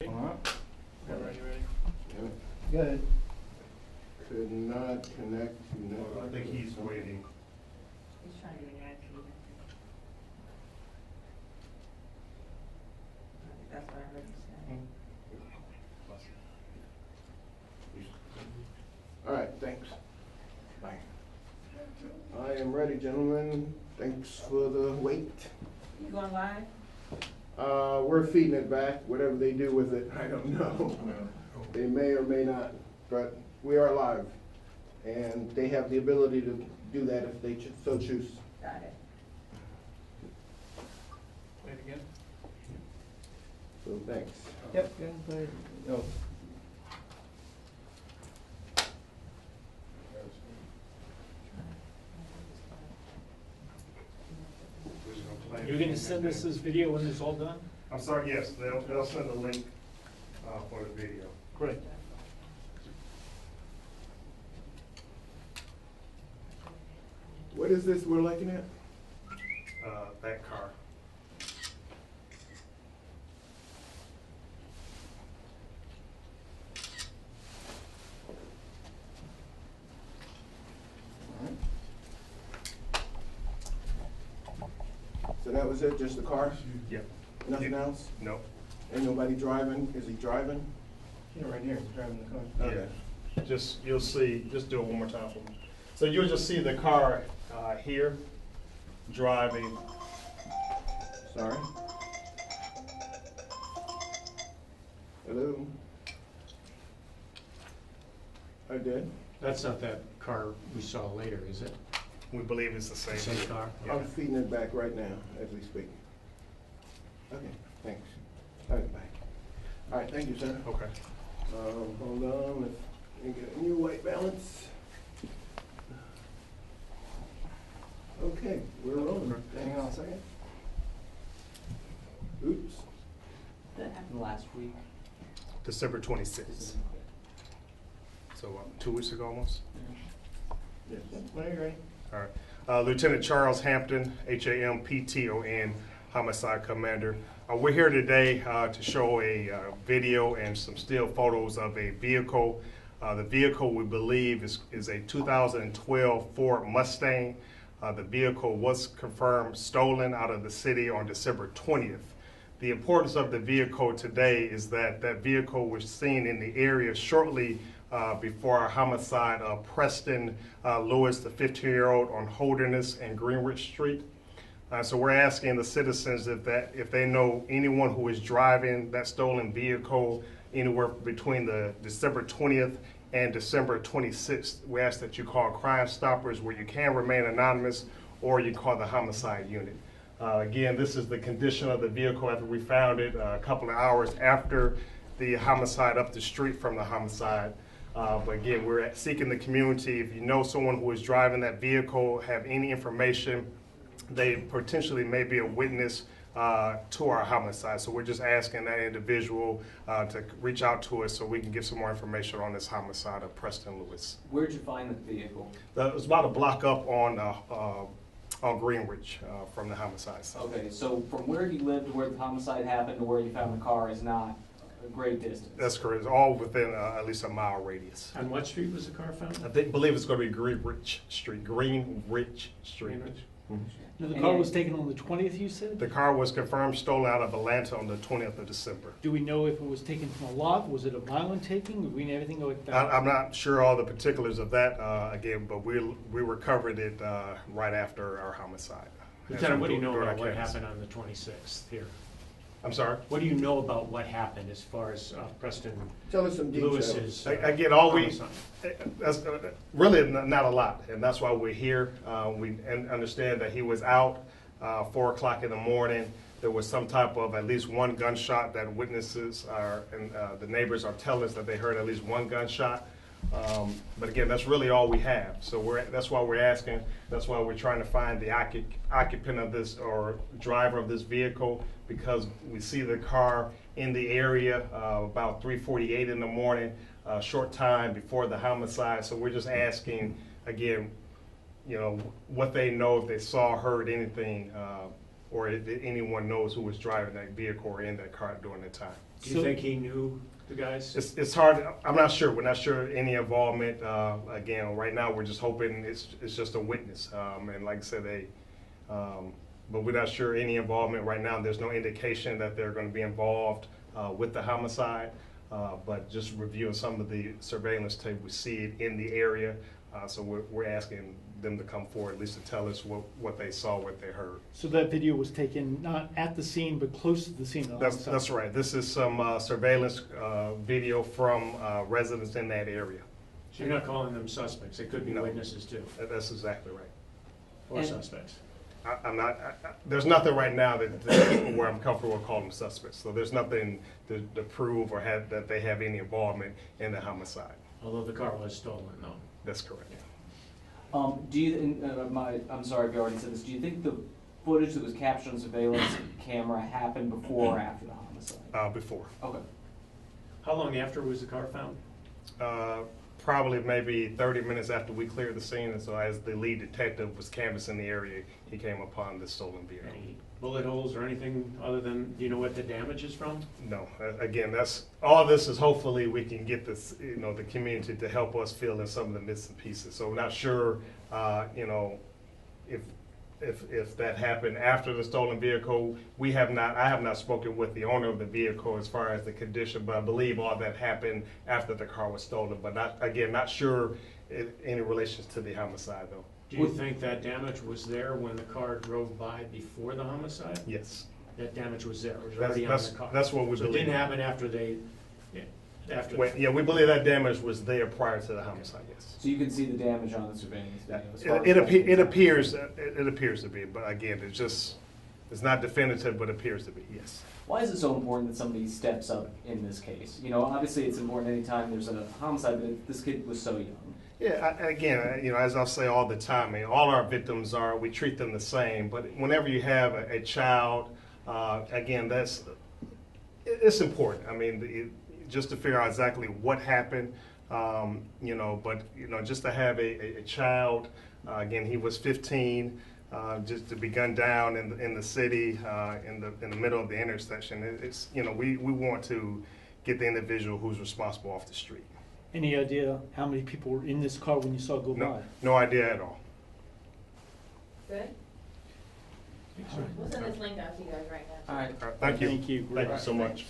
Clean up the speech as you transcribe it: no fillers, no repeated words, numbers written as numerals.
Ready? Yeah. Good. Could not connect to network. I think he's waiting. He's trying to react to you. That's what I heard you say. All right, thanks. Bye. I am ready, gentlemen. Thanks for the wait. You going live? We're feeding it back. Whatever they do with it, I don't know. They may or may not, but we are live. And they have the ability to do that if they so choose. Got it. Wait again? So thanks. Yep, good. Oh. You're gonna send us this video when it's all done? I'm sorry, yes, they'll send a link for the video. Great. What is this we're looking at? That car. So that was it, just the car? Yep. Nothing else? No. Ain't nobody driving? Is he driving? Yeah, right here, he's driving the car. Okay. Just, you'll see, just do it one more time for me. So you'll just see the car here driving. Sorry. Hello? I did. That's not that car we saw later, is it? We believe it's the same. Same car? Yeah. I'm feeding it back right now as we speak. Okay, thanks. All right, bye. All right, thank you, sir. Okay. Hold on, let me get a new white balance. Okay, we're rolling. Hang on a second. Oops. That happened last week. December 26th. So 2 weeks ago almost. Yes. Whenever you're ready. All right. Lieutenant Charles Hampton, Hampton, Homicide Commander. We're here today to show a video and some still photos of a vehicle. The vehicle we believe is a 2012 Ford Mustang. The vehicle was confirmed stolen out of the city on December 20th. The importance of the vehicle today is that that vehicle was seen in the area shortly before our homicide of Preston Lewis, the 15-year-old, on Holderness and Greenwich Street. So we're asking the citizens if they know anyone who is driving that stolen vehicle anywhere between the December 20th and December 26th. We ask that you call Crime Stoppers, where you can remain anonymous, or you call the homicide unit. Again, this is the condition of the vehicle after we found it a couple of hours after the homicide up the street from the homicide. But again, we're seeking the community. If you know someone who is driving that vehicle, have any information, they potentially may be a witness to our homicide. So we're just asking that individual to reach out to us so we can get some more information on this homicide of Preston Lewis. Where'd you find the vehicle? It was about a block up on Greenwich from the homicide site. Okay, so from where you lived to where the homicide happened to where you found the car is not a great distance. That's correct. It's all within at least a mile radius. On what street was the car found? I believe it's going to be Greenwich Street. Greenwich Street. Mhm. No, the car was taken on the 20th, you said? The car was confirmed stolen out of Atlanta on the 20th of December. Do we know if it was taken from a lot? Was it a violent taking? Do we know anything like that? I'm not sure all the particulars of that again, but we recovered it right after our homicide. Lieutenant, what do you know During about our what case. happened on the 26th here? I'm sorry? What do you know about what happened as far as Preston Tell us some details. Lewis's Again, all we, homicide? that's really not a lot, and that's why we're here. We understand that he was out 4 o'clock in the morning. There was some type of at least one gunshot that witnesses and the neighbors are telling us that they heard at least one gunshot. But again, that's really all we have. So that's why we're asking. That's why we're trying to find the occupant of this or driver of this vehicle, because we see the car in the area about 3:48 in the morning, a short time before the homicide. So we're just asking again, you know, what they know, if they saw, heard anything or if anyone knows who was driving that vehicle or in that car during that time. Do you think he knew the guys? It's hard, I'm not sure, we're not sure any involvement. Again, right now, we're just hoping it's just a witness. And like I said, but we're not sure any involvement right now. There's no indication that they're gonna be involved with the homicide, but just reviewing some of the surveillance tape, we see it in the area. So we're asking them to come forward, at least to tell us what they saw, what they heard. So that video was taken not at the scene, but close to the scene of the homicide? That's right. This is some surveillance video from residents in that area. So you're not calling them suspects, they could be No. witnesses too, That's exactly right. or And- suspects. I'm not, there's nothing right now that where I'm comfortable with calling them suspects. So there's nothing to prove or that they have any involvement in the homicide. Although the car was stolen, though. That's correct. Do you, I'm sorry if you already said this, do you think the footage that was captured on surveillance camera happened before or after the homicide? Before. Okay. How long after was the car found? Probably maybe 30 minutes after we cleared the scene, and so as the lead detective was canvassing the area, he came upon the stolen vehicle. Any bullet holes or anything other than, do you know what the damage is from? No, again, all this is hopefully we can get this, the community to help us fill in some of the bits and pieces. So we're not sure, if that happened after the stolen vehicle. I have not spoken with the owner of the vehicle as far as the condition, but I believe all that happened after the car was stolen. But not sure any relations to the homicide though. Do you think that damage was there when the car drove by before the homicide? Yes. That damage was there, it was already on the car? That's what we So it believe. didn't happen after they, after. Yeah, we believe that damage was there prior to the homicide, yes. So you can see the damage on the surveillance video? as far as It appears to be, but again, it's not definitive, but appears to be, yes. Why is it so important that somebody steps up in this case? Obviously it's important anytime there's a homicide, but this kid was so young. Yeah, again, as I say all the time, all our victims we treat them the same, but whenever you have a child, again, it's important. Just to figure out exactly what happened, but just to have a child, again, he was 15, just to be gunned down in the city, in the middle of the intersection. We want to get the individual who's responsible off the street. Any idea how many people were in this car when you saw it go by? No idea at all. Good? We'll send this link out to you guys right now. All right. Thank you. Thank you. Thank you so much.